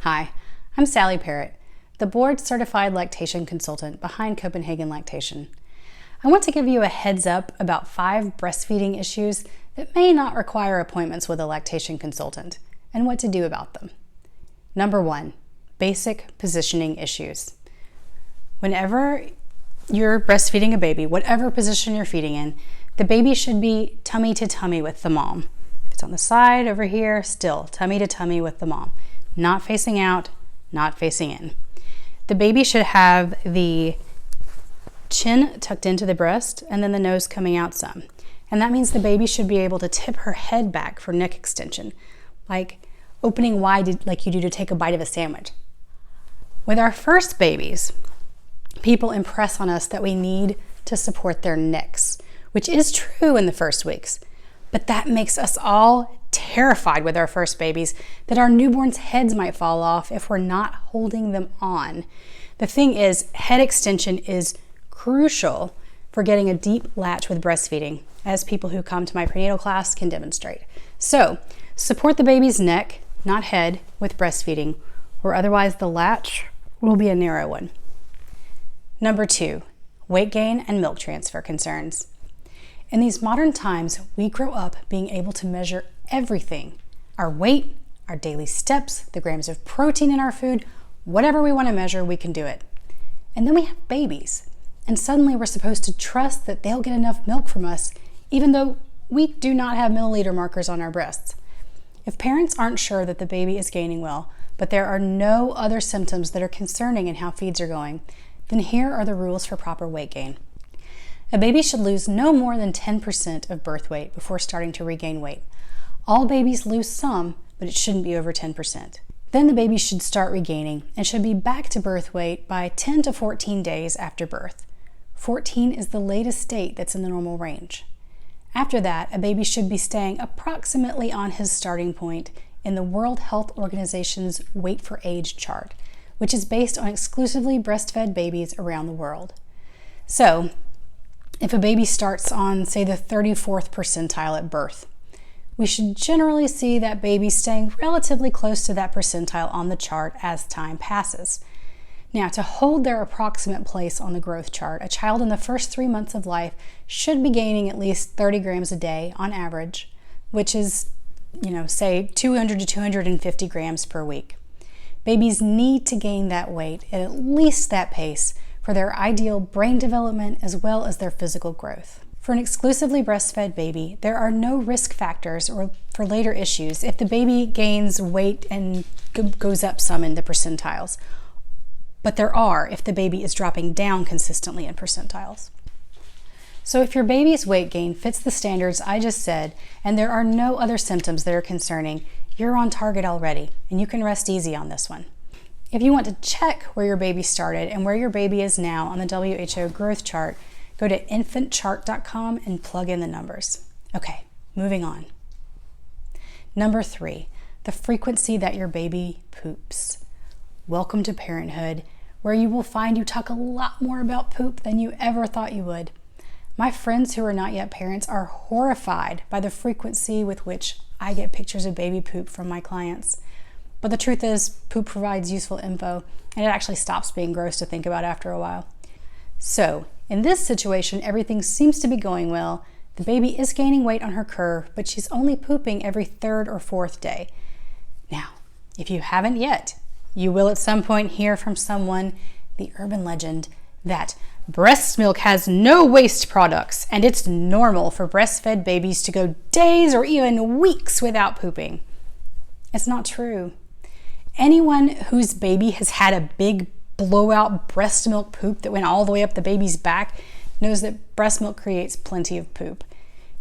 Hi, I'm Sally Parrott, the board-certified lactation consultant behind Copenhagen Lactation. I want to give you a heads up about 5 breastfeeding issues that may not require appointments with a lactation consultant and what to do about them. Number 1, basic positioning issues. Whenever you're breastfeeding a baby, whatever position you're feeding in, the baby should be tummy to tummy with the mom. If it's on the side over here, still tummy to tummy with the mom. Not facing out, not facing in. The baby should have the chin tucked into the breast and then the nose coming out some. And that means the baby should be able to tip her head back for neck extension, like opening wide like you do to take a bite of a sandwich. With our first babies, people impress on us that we need to support their necks, which is true in the first weeks, but that makes us all terrified with our first babies that our newborns' heads might fall off if we're not holding them on. The thing is, head extension is crucial for getting a deep latch with breastfeeding, as people who come to my prenatal class can demonstrate. So, support the baby's neck, not head, with breastfeeding, or otherwise the latch will be a narrow one. Number 2, weight gain and milk transfer concerns. In these modern times, we grow up being able to measure everything. Our weight, our daily steps, the grams of protein in our food, whatever we want to measure, we can do it. And then we have babies, and suddenly we're supposed to trust that they'll get enough milk from us, even though we do not have milliliter markers on our breasts. If parents aren't sure that the baby is gaining well, but there are no other symptoms that are concerning in how feeds are going, then here are the rules for proper weight gain. A baby should lose no more than 10% of birth weight before starting to regain weight. All babies lose some, but it shouldn't be over 10%. Then the baby should start regaining and should be back to birth weight by 10 to 14 days after birth. 14 is the latest date that's in the normal range. After that, a baby should be staying approximately on his starting point in the World Health Organization's Weight for Age chart, which is based on exclusively breastfed babies around the world. So, if a baby starts on, say, the 34th percentile at birth, we should generally see that baby staying relatively close to that percentile on the chart as time passes. Now, to hold their approximate place on the growth chart, a child in the first 3 months of life should be gaining at least 30 grams a day on average, which is, say 200 to 250 grams per week. Babies need to gain that weight at least that pace for their ideal brain development as well as their physical growth. For an exclusively breastfed baby, there are no risk factors or for later issues if the baby gains weight and goes up some in the percentiles. But there are if the baby is dropping down consistently in percentiles. So if your baby's weight gain fits the standards I just said and there are no other symptoms that are concerning, you're on target already and you can rest easy on this one. If you want to check where your baby started and where your baby is now on the WHO growth chart, go to infantchart.com and plug in the numbers. Okay, moving on. Number 3, the frequency that your baby poops. Welcome to parenthood, where you will find you talk a lot more about poop than you ever thought you would. My friends who are not yet parents are horrified by the frequency with which I get pictures of baby poop from my clients. But the truth is, poop provides useful info, and it actually stops being gross to think about after a while. So, in this situation, everything seems to be going well. The baby is gaining weight on her curve, but she's only pooping every 3rd or 4th day. Now, if you haven't yet, you will at some point hear from someone, the urban legend, that breast milk has no waste products, and it's normal for breastfed babies to go days or even weeks without pooping. It's not true. Anyone whose baby has had a big blowout breast milk poop that went all the way up the baby's back knows that breast milk creates plenty of poop.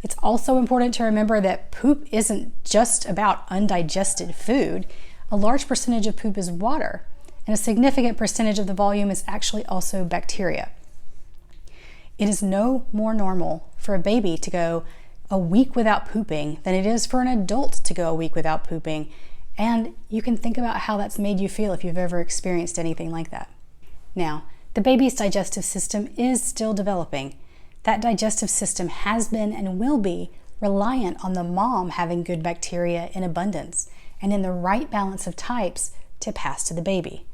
It's also important to remember that poop isn't just about undigested food. A large percentage of poop is water, and a significant percentage of the volume is actually also bacteria. It is no more normal for a baby to go a week without pooping than it is for an adult to go a week without pooping. And you can think about how that's made you feel if you've ever experienced anything like that. Now, the baby's digestive system is still developing. That digestive system has been and will be reliant on the mom having good bacteria in abundance. And in the right balance of types, to pass to the baby.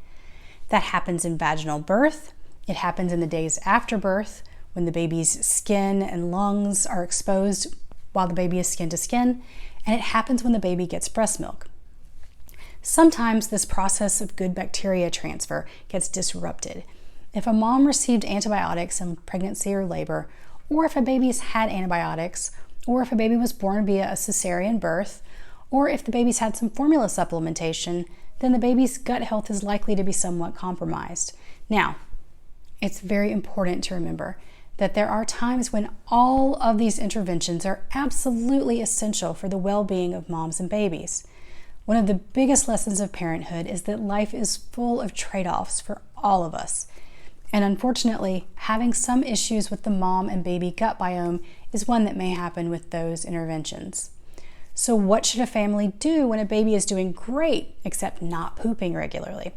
That happens in vaginal birth. It happens in the days after birth when the baby's skin and lungs are exposed while the baby is skin to skin, and it happens when the baby gets breast milk. Sometimes this process of good bacteria transfer gets disrupted. If a mom received antibiotics in pregnancy or labor, or if a baby's had antibiotics, or if a baby was born via a cesarean birth, or if the baby's had some formula supplementation, then the baby's gut health is likely to be somewhat compromised. Now, it's very important to remember that there are times when all of these interventions are absolutely essential for the well-being of moms and babies. One of the biggest lessons of parenthood is that life is full of trade-offs for all of us. And unfortunately, having some issues with the mom and baby gut biome is one that may happen with those interventions. So what should a family do when a baby is doing great except not pooping regularly?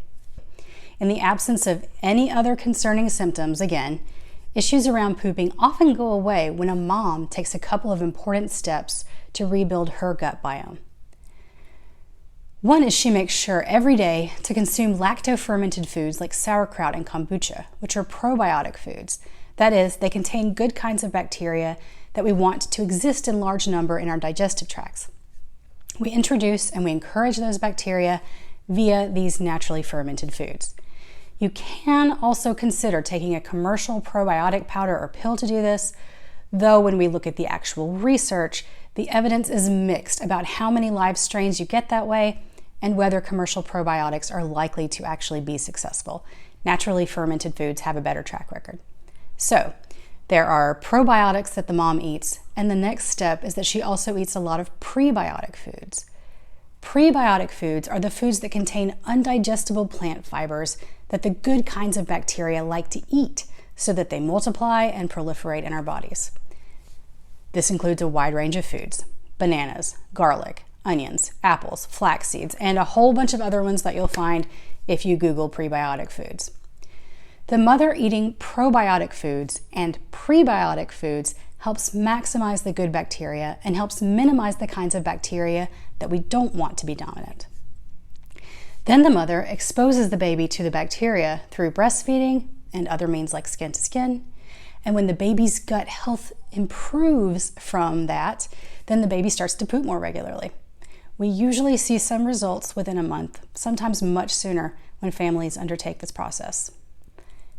In the absence of any other concerning symptoms, again, issues around pooping often go away when a mom takes a couple of important steps to rebuild her gut biome. One is she makes sure every day to consume lacto-fermented foods like sauerkraut and kombucha, which are probiotic foods. That is, they contain good kinds of bacteria that we want to exist in large number in our digestive tracts. We introduce and we encourage those bacteria via these naturally fermented foods. You can also consider taking a commercial probiotic powder or pill to do this, though when we look at the actual research, the evidence is mixed about how many live strains you get that way and whether commercial probiotics are likely to actually be successful. Naturally fermented foods have a better track record. So, there are probiotics that the mom eats, and the next step is that she also eats a lot of prebiotic foods. Prebiotic foods are the foods that contain undigestible plant fibers that the good kinds of bacteria like to eat so that they multiply and proliferate in our bodies. This includes a wide range of foods: bananas, garlic, onions, apples, flax seeds, and a whole bunch of other ones that you'll find if you Google prebiotic foods. The mother eating probiotic foods and prebiotic foods helps maximize the good bacteria and helps minimize the kinds of bacteria that we don't want to be dominant. Then the mother exposes the baby to the bacteria through breastfeeding and other means like skin to skin. And when the baby's gut health improves from that, then the baby starts to poop more regularly. We usually see some results within a month, sometimes much sooner when families undertake this process.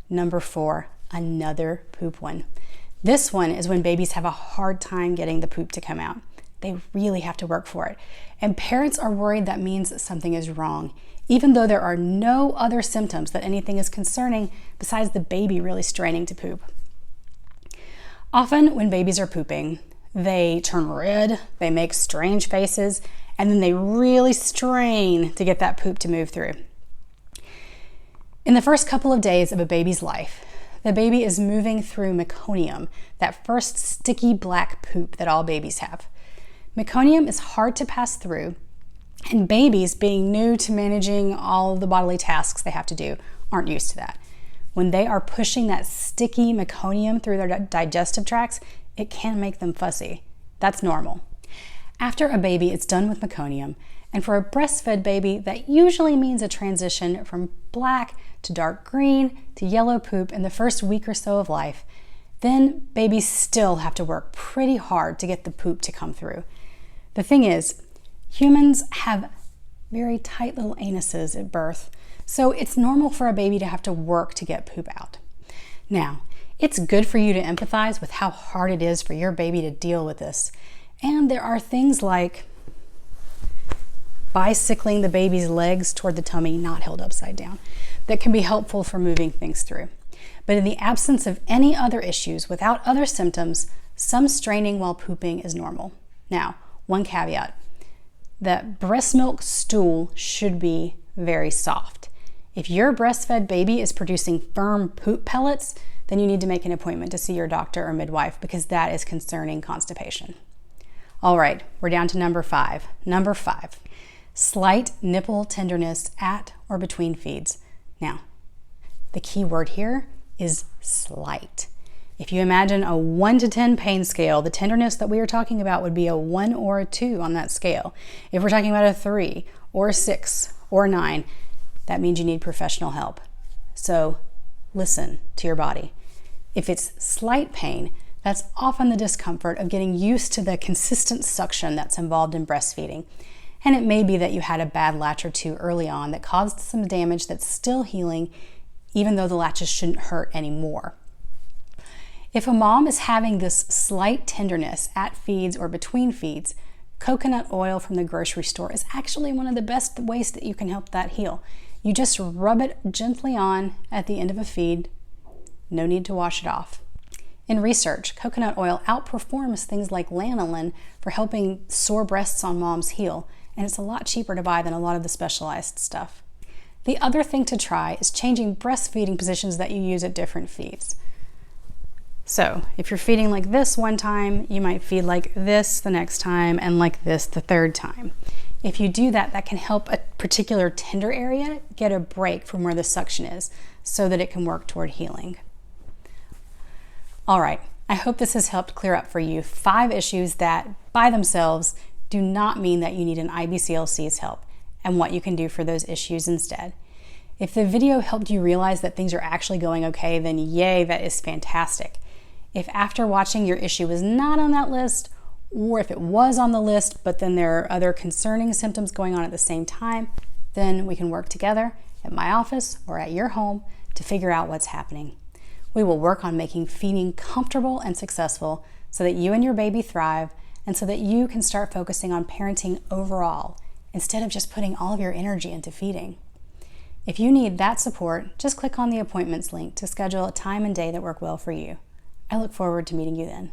Number 4, another poop one. This one is when babies have a hard time getting the poop to come out. They really have to work for it. And parents are worried that means that something is wrong, even though there are no other symptoms that anything is concerning besides the baby really straining to poop. Often when babies are pooping, they turn red, they make strange faces, and then they really strain to get that poop to move through. In the first couple of days of a baby's life, the baby is moving through meconium, that first sticky black poop that all babies have. Meconium is hard to pass through, and babies, being new to managing all the bodily tasks they have to do, aren't used to that. When they are pushing that sticky meconium through their digestive tracts, it can make them fussy. That's normal. After a baby is done with meconium, and for a breastfed baby, that usually means a transition from black to dark green to yellow poop in the first week or so of life, then babies still have to work pretty hard to get the poop to come through. The thing is, humans have very tight little anuses at birth, so it's normal for a baby to have to work to get poop out. Now, it's good for you to empathize with how hard it is for your baby to deal with this. And there are things like bicycling the baby's legs toward the tummy, not held upside down, that can be helpful for moving things through. But in the absence of any other issues, without other symptoms, some straining while pooping is normal. Now, one caveat: that breast milk stool should be very soft. If your breastfed baby is producing firm poop pellets, then you need to make an appointment to see your doctor or midwife, because that is concerning constipation. All right, we're down to number 5. Number 5, slight nipple tenderness at or between feeds. Now, the key word here is slight. If you imagine a 1 to 10 pain scale, the tenderness that we are talking about would be a 1 or a 2 on that scale. If we're talking about a 3 or a 6 or a 9, that means you need professional help. So listen to your body. If it's slight pain, that's often the discomfort of getting used to the consistent suction that's involved in breastfeeding. And it may be that you had a bad latch or two early on that caused some damage that's still healing, even though the latches shouldn't hurt anymore. If a mom is having this slight tenderness at feeds or between feeds, coconut oil from the grocery store is actually one of the best ways that you can help that heal. You just rub it gently on at the end of a feed. No need to wash it off. In research, coconut oil outperforms things like lanolin for helping sore breasts on moms heal, and it's a lot cheaper to buy than a lot of the specialized stuff. The other thing to try is changing breastfeeding positions that you use at different feeds. So if you're feeding like this one time, you might feed like this the next time and like this the third time. If you do that, that can help a particular tender area get a break from where the suction is so that it can work toward healing. All right, I hope this has helped clear up for you 5 issues that by themselves do not mean that you need an IBCLC's help and what you can do for those issues instead. If the video helped you realize that things are actually going okay, then yay, that is fantastic. If after watching your issue was not on that list, or if it was on the list, but then there are other concerning symptoms going on at the same time, then we can work together at my office or at your home to figure out what's happening. We will work on making feeding comfortable and successful so that you and your baby thrive and so that you can start focusing on parenting overall instead of just putting all of your energy into feeding. If you need that support, just click on the appointments link to schedule a time and day that work well for you. I look forward to meeting you then.